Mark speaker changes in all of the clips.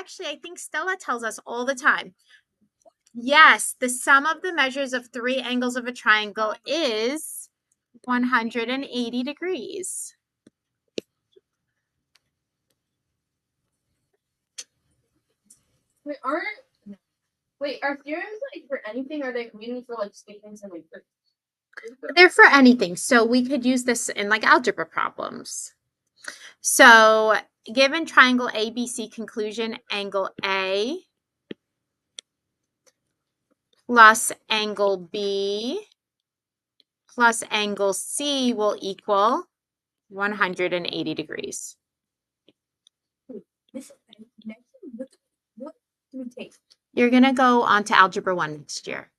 Speaker 1: actually, I think Stella tells us all the time. Yes, the sum of the measures of three angles of a triangle is 180 degrees.
Speaker 2: Wait, are theorems like for anything? Or are they mainly for like statements and like?
Speaker 1: They're for anything. So we could use this in like algebra problems. So given triangle ABC conclusion, angle A plus angle B plus angle C will equal 180 degrees.
Speaker 2: What do we take?
Speaker 1: You're going to go on to Algebra 1 next year.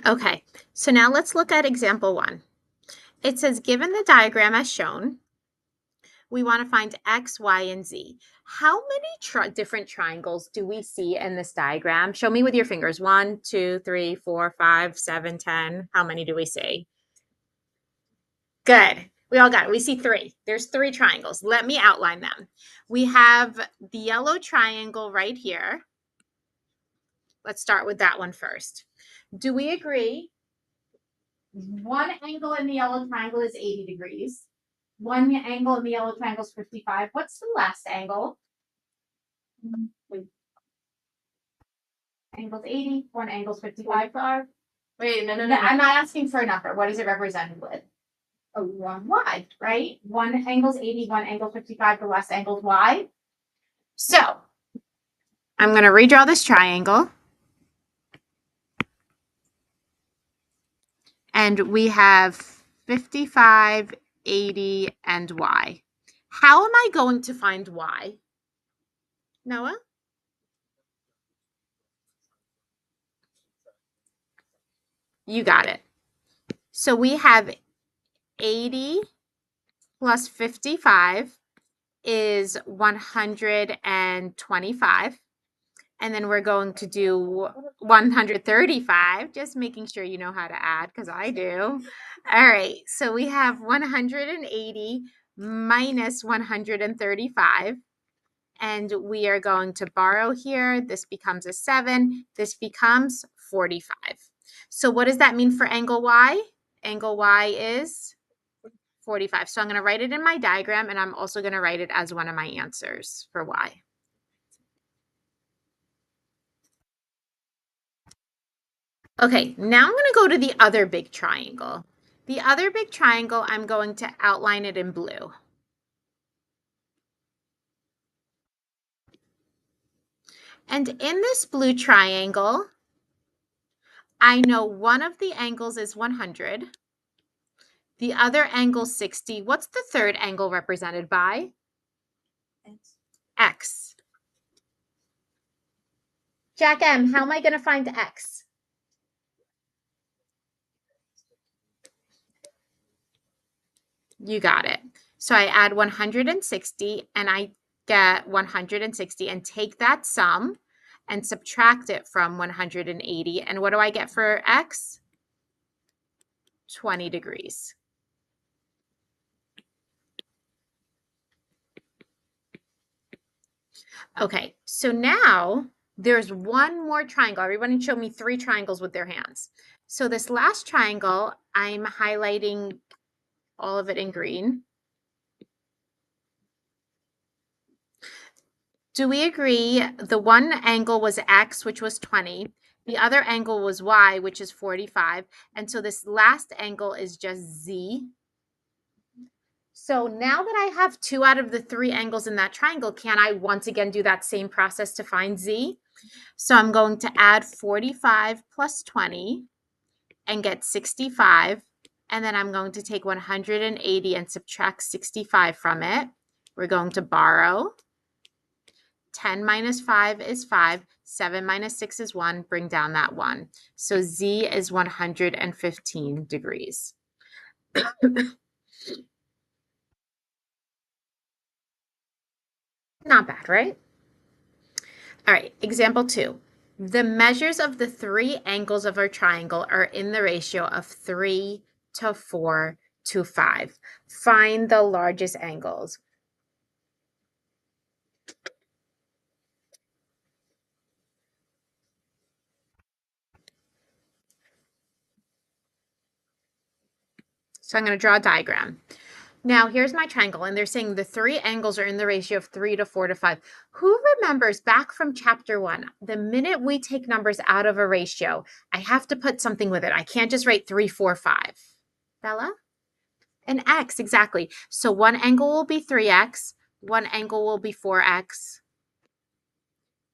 Speaker 1: Okay, so now let's look at example 1. It says, given the diagram as shown, we want to find X, Y, and Z. How many different triangles do we see in this diagram? Show me with your fingers. 1, 2, 3, 4, 5, 7, 10. How many do we see? Good. We all got it. We see 3. There's 3 triangles. Let me outline them. We have the yellow triangle right here. Let's start with that one first. Do we agree? One angle in the yellow triangle is 80 degrees. One angle in the yellow triangle is 55. What's the last angle? Angle's 80, one angle's 55.
Speaker 2: Wait, no.
Speaker 1: I'm not asking for a number. What is it represented with? A y, right? One angle's 80, one angle's 55, the last angle's y. So I'm going to redraw this triangle. And we have 55, 80, and y. How am I going to find y? Noah? You got it. So we have 80 plus 55 is 125. And then we're going to do 135, just making sure you know how to add because I do. All right, so we have 180 minus 135. And we are going to borrow here. This becomes a 7. This becomes 45. So what does that mean for angle Y? Angle Y is 45. So I'm going to write it in my diagram, and I'm also going to write it as one of my answers for Y. Okay, now I'm going to go to the other big triangle. The other big triangle, I'm going to outline it in blue. And in this blue triangle, I know one of the angles is 100. The other angle 60. What's the third angle represented by? X. Jack M, how am I going to find X? You got it. So I add 160 and I get 160 and take that sum and subtract it from 180. And what do I get for X? 20 degrees. Okay, so now there's one more triangle. Everybody show me 3 triangles with their hands. So this last triangle, I'm highlighting all of it in green. Do we agree the one angle was X, which was 20. The other angle was Y, which is 45. And so this last angle is just Z. So now that I have 2 out of the 3 angles in that triangle, can I once again do that same process to find Z? So I'm going to add 45 plus 20 and get 65. And then I'm going to take 180 and subtract 65 from it. We're going to borrow. 10 minus 5 is 5. 7 minus 6 is 1. Bring down that 1. So Z is 115 degrees. Not bad, right? All right, example 2. The measures of the three angles of our triangle are in the ratio of 3 to 4 to 5. Find the largest angles. So I'm going to draw a diagram. Now, here's my triangle, and they're saying the three angles are in the ratio of 3 to 4 to 5. Who remembers back from chapter 1, the minute we take numbers out of a ratio, I have to put something with it. I can't just write 3, 4, 5. Bella? An x, exactly. So one angle will be 3x, one angle will be 4x,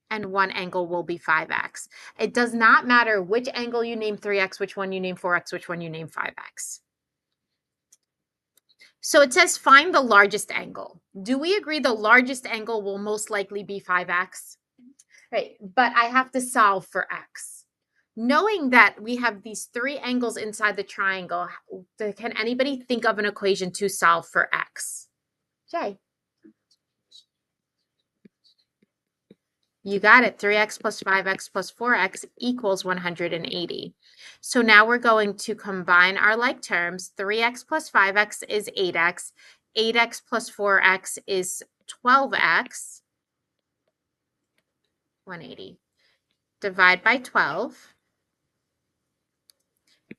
Speaker 1: and one angle will be 5x. It does not matter which angle you name 3x, which one you name 4x, which one you name 5x. So it says find the largest angle. Do we agree the largest angle will most likely be 5x? Right, but I have to solve for x. Knowing that we have these three angles inside the triangle, can anybody think of an equation to solve for x? Jay. You got it. 3x plus 5x plus 4x equals 180. So now we're going to combine our like terms. 3x plus 5x is 8x. 8x plus 4x is 12x. 180. Divide by 12.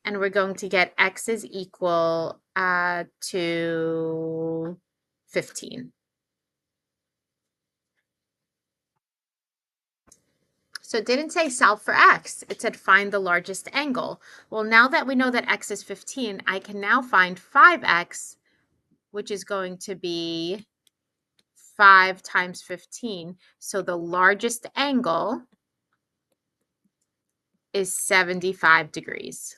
Speaker 1: And we're going to get x is equal to 15. So it didn't say solve for x. It said find the largest angle. Well, now that we know that x is 15, I can now find 5x, which is going to be 5 times 15. So the largest angle is 75 degrees.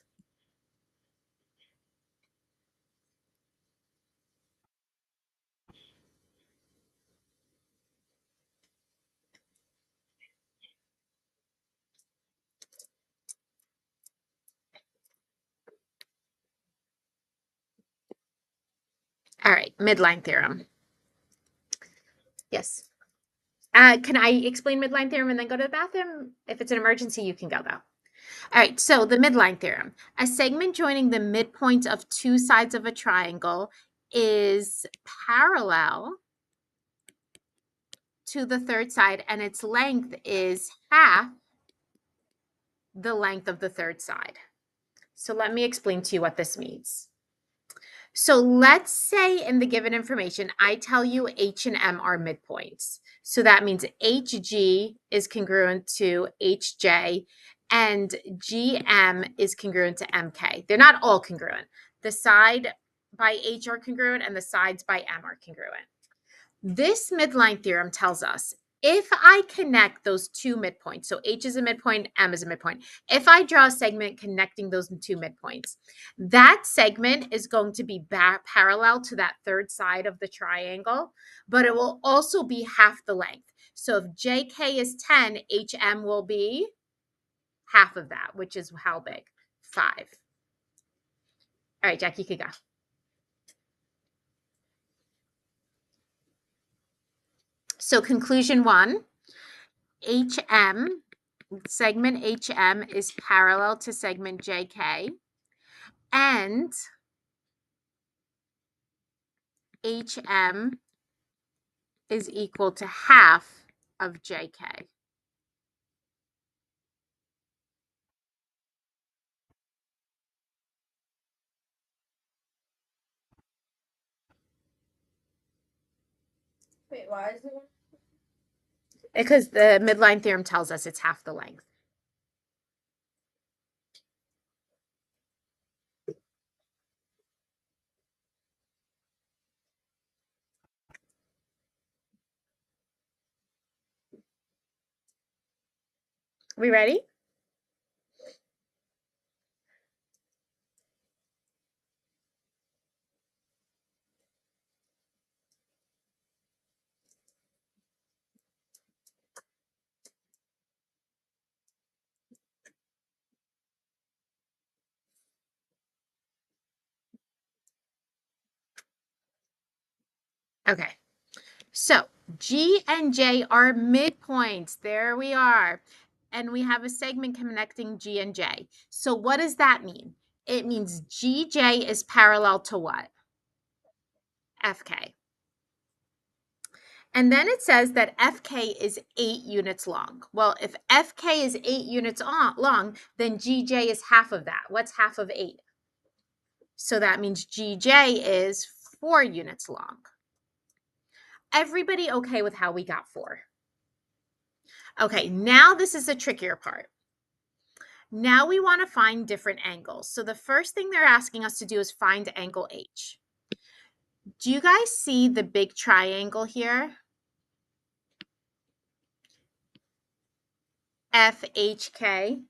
Speaker 1: All right, midline theorem. Yes. Can I explain midline theorem and then go to the bathroom? If it's an emergency, you can go though. All right, so the midline theorem. A segment joining the midpoint of two sides of a triangle is parallel to the third side, and its length is half the length of the third side. So let me explain to you what this means. So let's say in the given information, I tell you H and M are midpoints. So that means HG is congruent to HJ and GM is congruent to MK. They're not all congruent. The side by H are congruent and the sides by M are congruent. This midline theorem tells us if I connect those two midpoints, so H is a midpoint, M is a midpoint, if I draw a segment connecting those two midpoints, that segment is going to be parallel to that third side of the triangle, but it will also be half the length. So if JK is 10, HM will be half of that, which is how big? 5. All right, Jackie, you could go. So conclusion 1, HM, segment HM is parallel to segment JK, and HM is equal to half of JK.
Speaker 2: Wait, why is it?
Speaker 1: Because the midline theorem tells us it's half the length. We ready? Okay. So G and J are midpoints. There we are. and we have a segment connecting G and J. So what does that mean? It means GJ is parallel to what? FK. And then it says that FK is 8 units long. Well, if FK is 8 units long, then GJ is half of that. What's half of 8? So that means GJ is 4 units long. Everybody okay with how we got 4? Okay, now this is the trickier part. Now we want to find different angles. So the first thing they're asking us to do is find angle H. Do you guys see the big triangle here? FHK.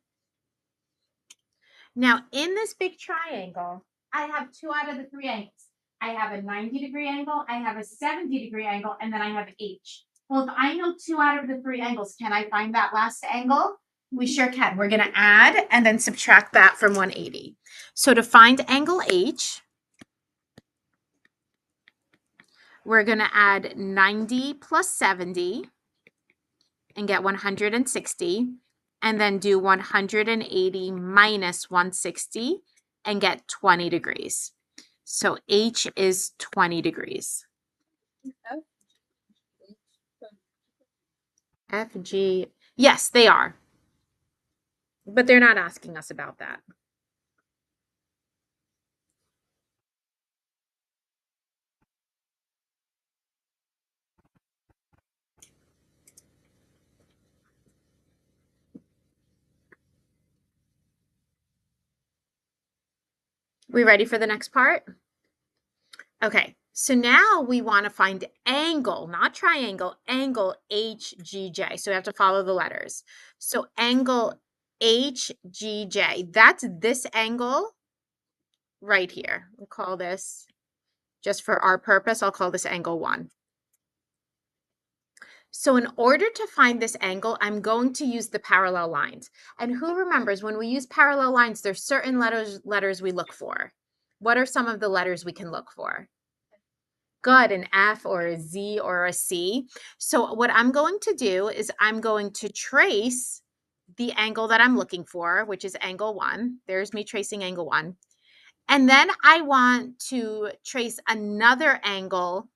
Speaker 1: Now, in this big triangle, I have 2 out of the 3 angles. I have a 90-degree angle, I have a 70-degree angle, and then I have H. Well, if I know 2 out of the 3 angles, can I find that last angle? We sure can. We're going to add and then subtract that from 180. So to find angle H, we're going to add 90 plus 70 and get 160, and then do 180 minus 160 and get 20 degrees. So H is 20 degrees. F, G, yes, they are. But they're not asking us about that. We ready for the next part? Okay, so now we want to find angle, not triangle, angle HGJ. So we have to follow the letters. So angle HGJ, that's this angle right here. We'll call this, just for our purpose, I'll call this angle 1. So in order to find this angle, I'm going to use the parallel lines. And who remembers when we use parallel lines, there's certain letters we look for. What are some of the letters we can look for? Good, an F or a Z or a C. So what I'm going to do is I'm going to trace the angle that I'm looking for, which is angle 1. There's me tracing angle 1. And then I want to trace another angle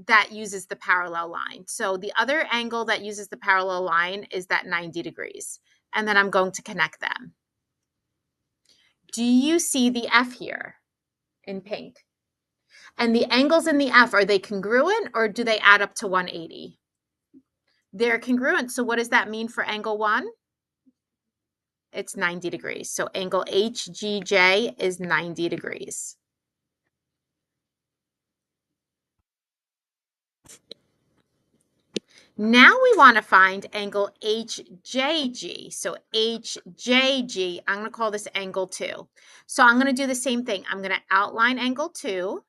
Speaker 1: that uses the parallel line. So the other angle that uses the parallel line is that 90 degrees. And then I'm going to connect them. Do you see the F here in pink? And the angles in the F, are they congruent or do they add up to 180? They're congruent. So what does that mean for angle 1? It's 90 degrees. So angle HGJ is 90 degrees. Now we want to find angle HJG. So HJG, I'm going to call this angle 2. So I'm going to do the same thing. I'm going to outline angle 2,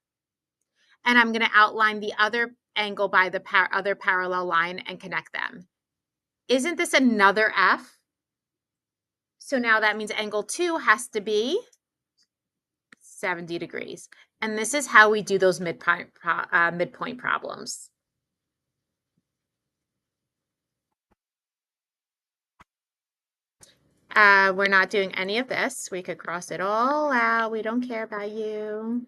Speaker 1: and I'm going to outline the other angle by the other parallel line and connect them. Isn't this another F? So now that means angle 2 has to be 70 degrees. And this is how we do those midpoint problems. We're not doing any of this. We could cross it all out. We don't care about you.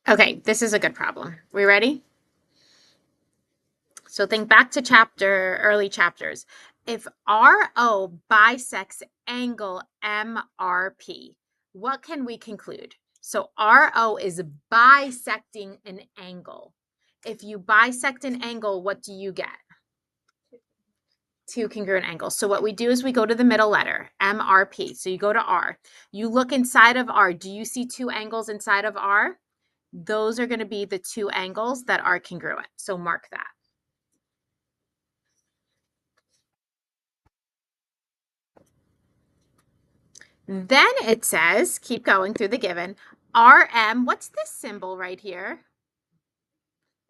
Speaker 1: Okay, this is a good problem. We ready? So think back to early chapters. If RO bisects angle MRP, what can we conclude? So RO is bisecting an angle. If you bisect an angle, what do you get? 2 congruent angles. So what we do is we go to the middle letter, MRP. So you go to R. You look inside of R. Do you see 2 angles inside of R? Those are going to be the 2 angles that are congruent. So mark that. Then it says, keep going through the given, RM, what's this symbol right here?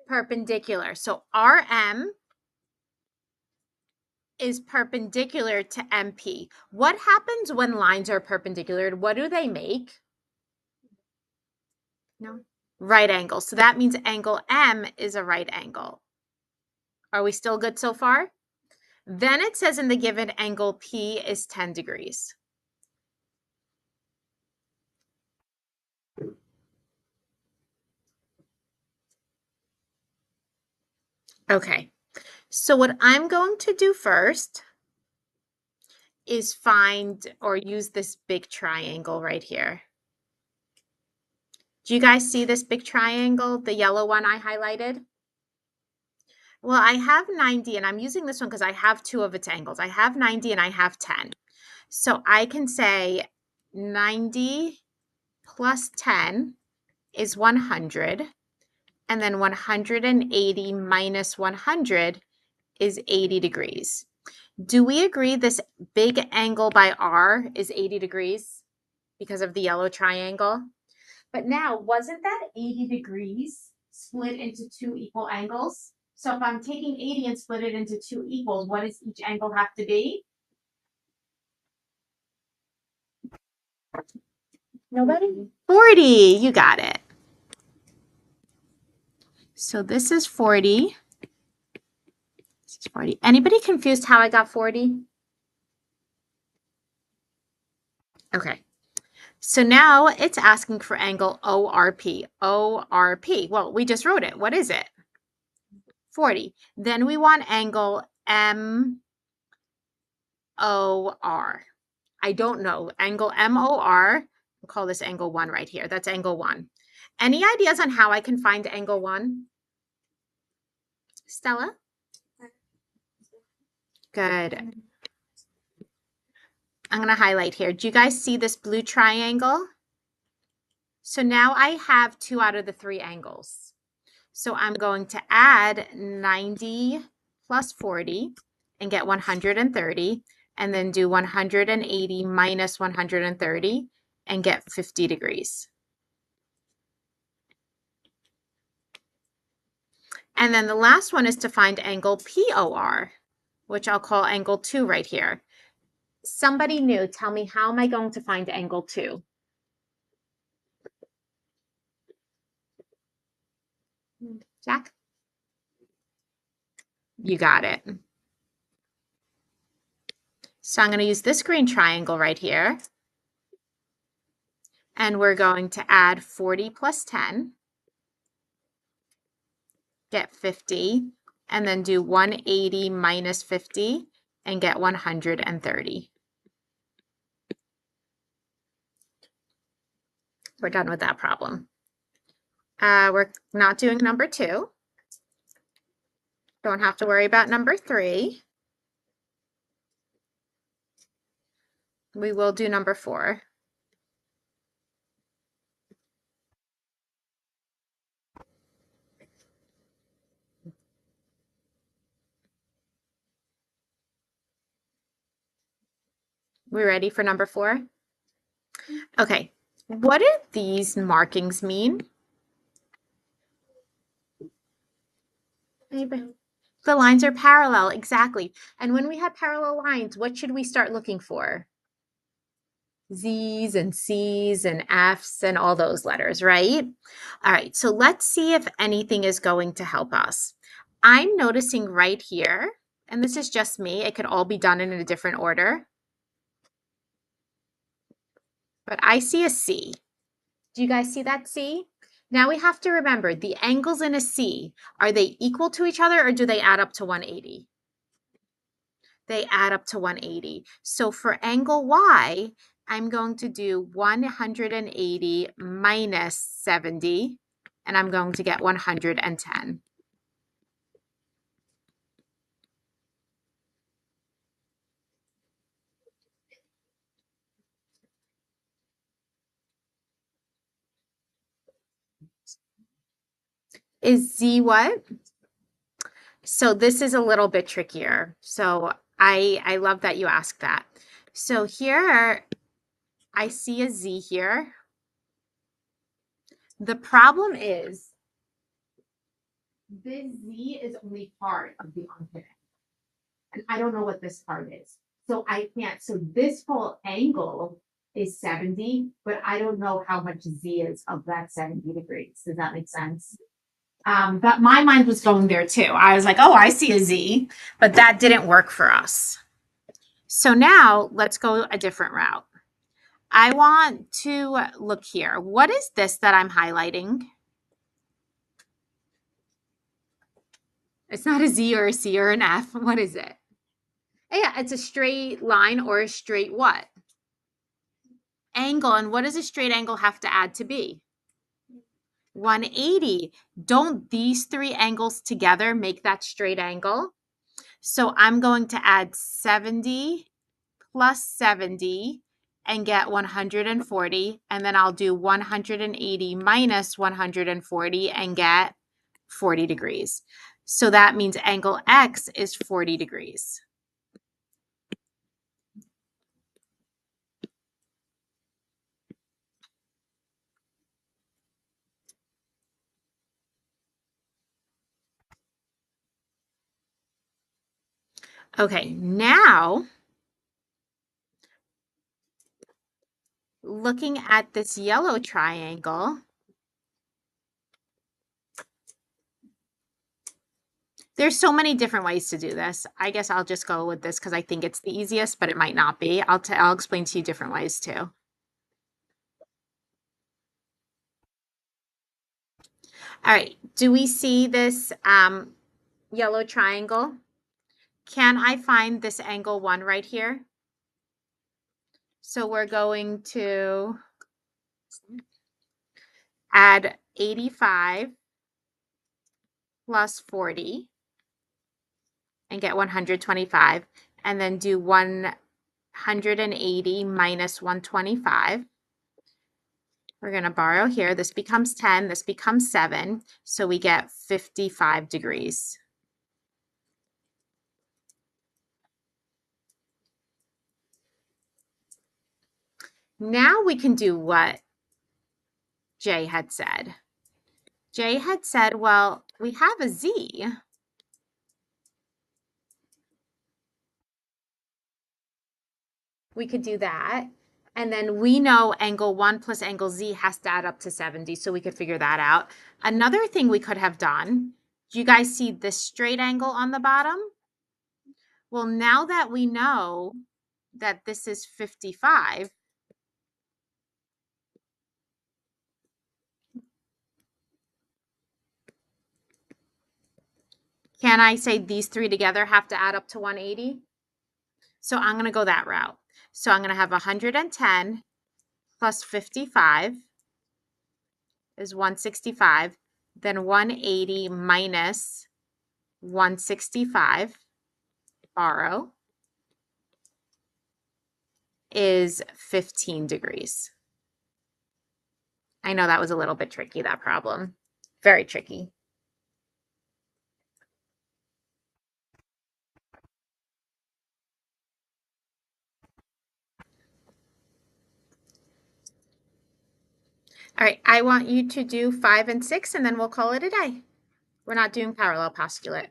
Speaker 1: Perpendicular. So RM is perpendicular to MP. What happens when lines are perpendicular? What do they make? No. Right angle. So that means angle M is a right angle. Are we still good so far? Then it says in the given angle P is 10 degrees. Okay, so what I'm going to do first is find or use this big triangle right here. Do you guys see this big triangle, the yellow one I highlighted? Well, I have 90 and I'm using this one because I have two of its angles. I have 90 and I have 10. So I can say 90 plus 10 is 100. And then 180 minus 100 is 80 degrees. Do we agree this big angle by R is 80 degrees because of the yellow triangle? But now, wasn't that 80 degrees split into two equal angles? So if I'm taking 80 and split it into two equals, what does each angle have to be? Nobody? 40. You got it. So this is 40. This is 40. Anybody confused how I got 40? Okay. So now it's asking for angle ORP. ORP. Well, we just wrote it. What is it? 40. Then we want angle MOR. I don't know. Angle MOR. We'll call this angle 1 right here. That's angle 1. Any ideas on how I can find angle 1? Stella? Good. I'm going to highlight here. Do you guys see this blue triangle? So now I have 2 out of the 3 angles. So I'm going to add 90 plus 40 and get 130, and then do 180 minus 130 and get 50 degrees. And then the last one is to find angle POR, which I'll call angle 2 right here. Somebody new, tell me, how am I going to find angle 2? Jack? You got it. So I'm going to use this green triangle right here. And we're going to add 40 plus 10, get 50, and then do 180 minus 50 and get 130. We're done with that problem. We're not doing number 2. Don't have to worry about number 3. We will do number 4. We ready for number 4? Okay, what do these markings mean? Anybody? The lines are parallel, exactly. And when we have parallel lines, what should we start looking for? Z's and C's and F's and all those letters, right? All right, so let's see if anything is going to help us. I'm noticing right here, and this is just me, it could all be done in a different order, but I see a C. Do you guys see that C? Now we have to remember the angles in a C, are they equal to each other or do they add up to 180? They add up to 180. So for angle Y, I'm going to do 180 minus 70, and I'm going to get 110. Is Z what? So this is a little bit trickier. So I love that you asked that. So here I see a Z here. The problem is this Z is only part of the unpivot. and I don't know what this part is. So I can't, so this whole angle is 70, but I don't know how much Z is of that 70 degrees. Does that make sense? But my mind was going there too. I was like, oh, I see a Z, but that didn't work for us. So now let's go a different route. I want to look here. What is this that I'm highlighting? It's not a Z or a C or an F. What is it? Yeah, it's a straight line or a straight what? Angle. And what does a straight angle have to add to B? 180. Don't these three angles together make that straight angle? So I'm going to add 70 plus 70 and get 140. And then I'll do 180 minus 140 and get 40 degrees. So that means angle X is 40 degrees. Okay, now looking at this yellow triangle, there's so many different ways to do this. I guess I'll just go with this because I think it's the easiest, but it might not be. I'll explain to you different ways too. All right, do we see this yellow triangle? Can I find this angle 1 right here? So we're going to add 85 plus 40 and get 125, and then do 180 minus 125. We're going to borrow here. This becomes 10. This becomes 7. So we get 55 degrees. Now we can do what Jay had said. Jay had said, well, we have a Z. We could do that. And then we know angle 1 plus angle Z has to add up to 70. So we could figure that out. Another thing we could have done, do you guys see this straight angle on the bottom? Well, now that we know that this is 55, can I say these three together have to add up to 180? So I'm going to go that route. So I'm going to have 110 plus 55 is 165. Then 180 minus 165, borrow, is 15 degrees. I know that was a little bit tricky, that problem. Very tricky. All right, I want you to do 5 and 6, and then we'll call it a day. We're not doing parallel postulate.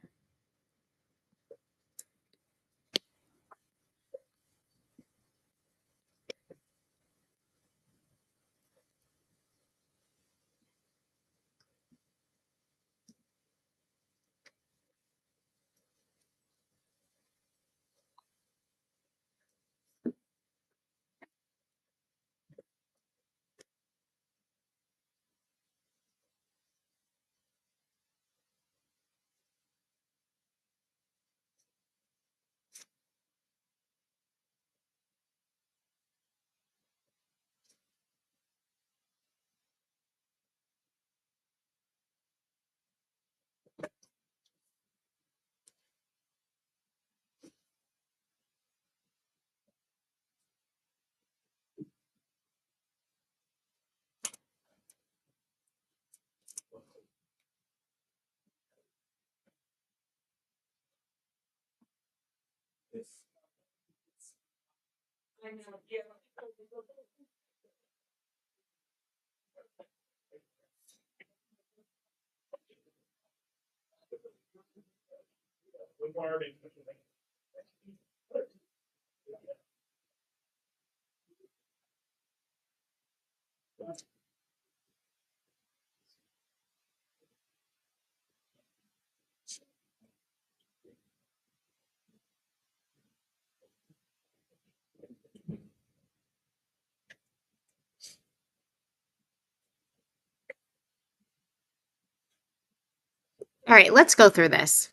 Speaker 1: All right, let's go through this.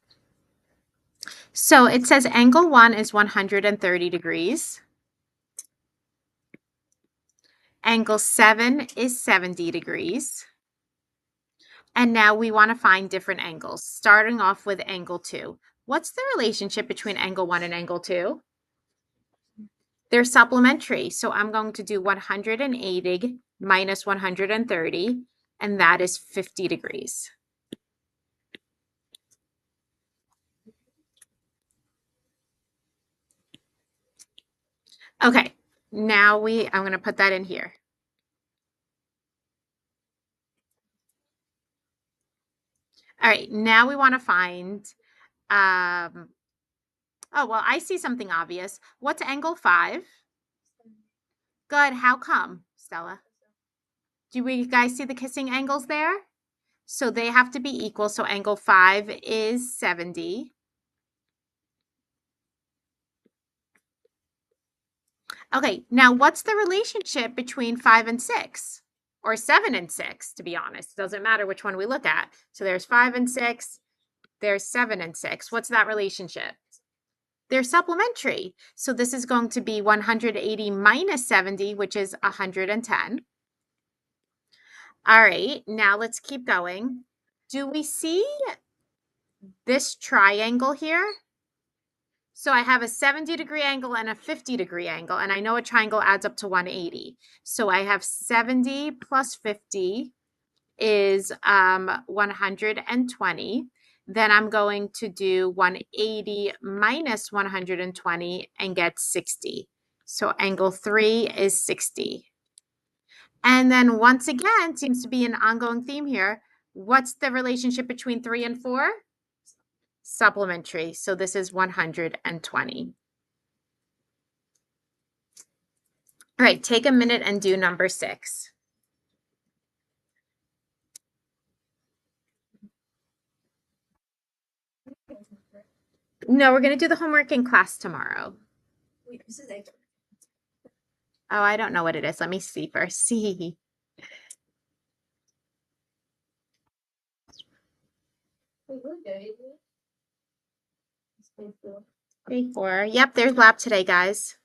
Speaker 1: So it says angle 1 is 130 degrees. Angle 7 is 70 degrees. And now we want to find different angles, starting off with angle 2. What's the relationship between angle 1 and angle 2? They're supplementary. So I'm going to do 180 minus 130, and that is 50 degrees. Okay, now I'm going to put that in here. All right, now we want to find, oh, well, I see something obvious. What's angle 5? Good, how come, Stella? Do we guys see the kissing angles there? So they have to be equal. So angle 5 is 70. Okay, now what's the relationship between 5 and 6? Or 7 and 6, to be honest. It doesn't matter which one we look at. So there's 5 and 6. There's 7 and 6. What's that relationship? They're supplementary. So this is going to be 180 minus 70, which is 110. All right, now let's keep going. Do we see this triangle here? So I have a 70-degree angle and a 50-degree angle, and I know a triangle adds up to 180. So I have 70 plus 50 is 120. Then I'm going to do 180 minus 120 and get 60. So angle 3 is 60. And then once again, seems to be an ongoing theme here. What's the relationship between 3 and 4? Supplementary. So this is 120. All right, take a minute and do number 6. No, we're going to do the homework in class tomorrow.
Speaker 2: Wait, this is A.
Speaker 1: Oh, I don't know what it is. Let me see first. See. Grade 4. Yep, there's lab today, guys.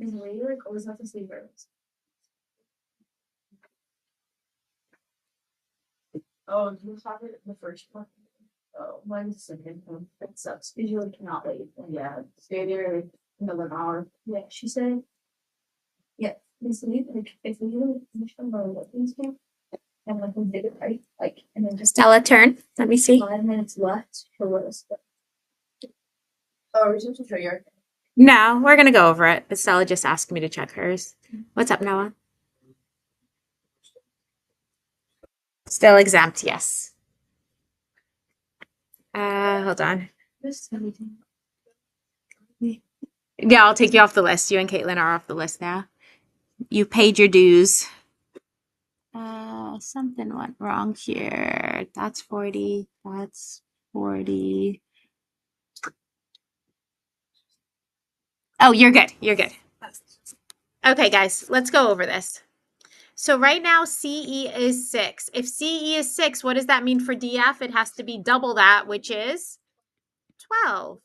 Speaker 2: Is Lee like always have to sleep early? Oh, you have it the first one. Oh, mine's the second one. That sucks. Because you really cannot wait. Yeah, stay there like another hour. Yeah, she said. Yeah, this leave like if we really finish them or what things can. And like we did it right, like and then just
Speaker 1: Stella, turn. Let me see.
Speaker 2: 5 minutes left. She'll let us go. Oh, we're supposed to show your.
Speaker 1: No, we're going to go over it. But Stella just asked me to check hers. What's up, Noah? Still exempt, yes. Hold on.
Speaker 2: This everything.
Speaker 1: Yeah, I'll take you off the list. You and Caitlin are off the list now. You paid your dues. Something went wrong here. That's 40. That's 40. Oh, you're good. You're good. Okay, guys, let's go over this. So right now, CE is 6. If CE is 6, what does that mean for DF? It has to be double that, which is 12.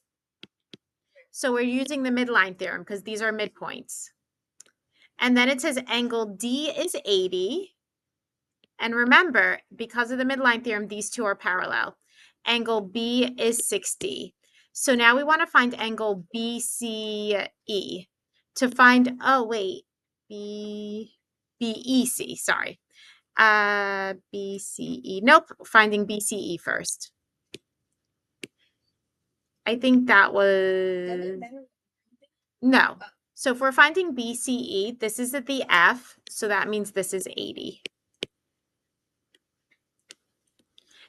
Speaker 1: So we're using the midline theorem because these are midpoints. And then it says angle D is 80. And remember, because of the midline theorem, these two are parallel. Angle B is 60. So now we want to find angle BCE. To find, oh, wait, BEC, sorry. BCE. Nope, finding BCE first. I think that was, no. So if we're finding BCE, this is at the F, so that means this is 80.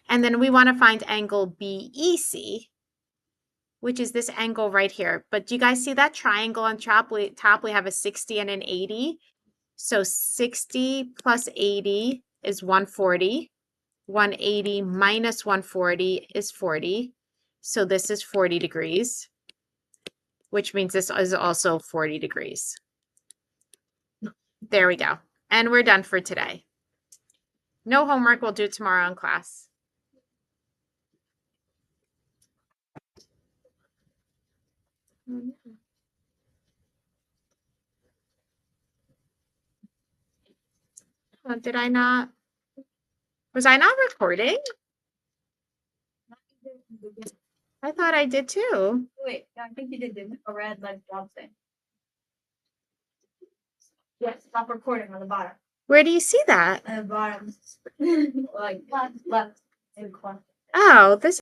Speaker 1: And then we want to find angle BEC, which is this angle right here. But do you guys see that triangle on top? We have a 60 and an 80. So 60 plus 80 is 140. 180 minus 140 is 40. So this is 40 degrees, which means this is also 40 degrees. There we go. And we're done for today. No homework. We'll do it tomorrow in class. Did I not? Was I not recording? I thought I did too.
Speaker 2: Wait, I think you did a red like job thing. Yes, stop recording on the bottom.
Speaker 1: Where do you see that?
Speaker 2: On the bottom. Like left in corner.
Speaker 1: Oh, this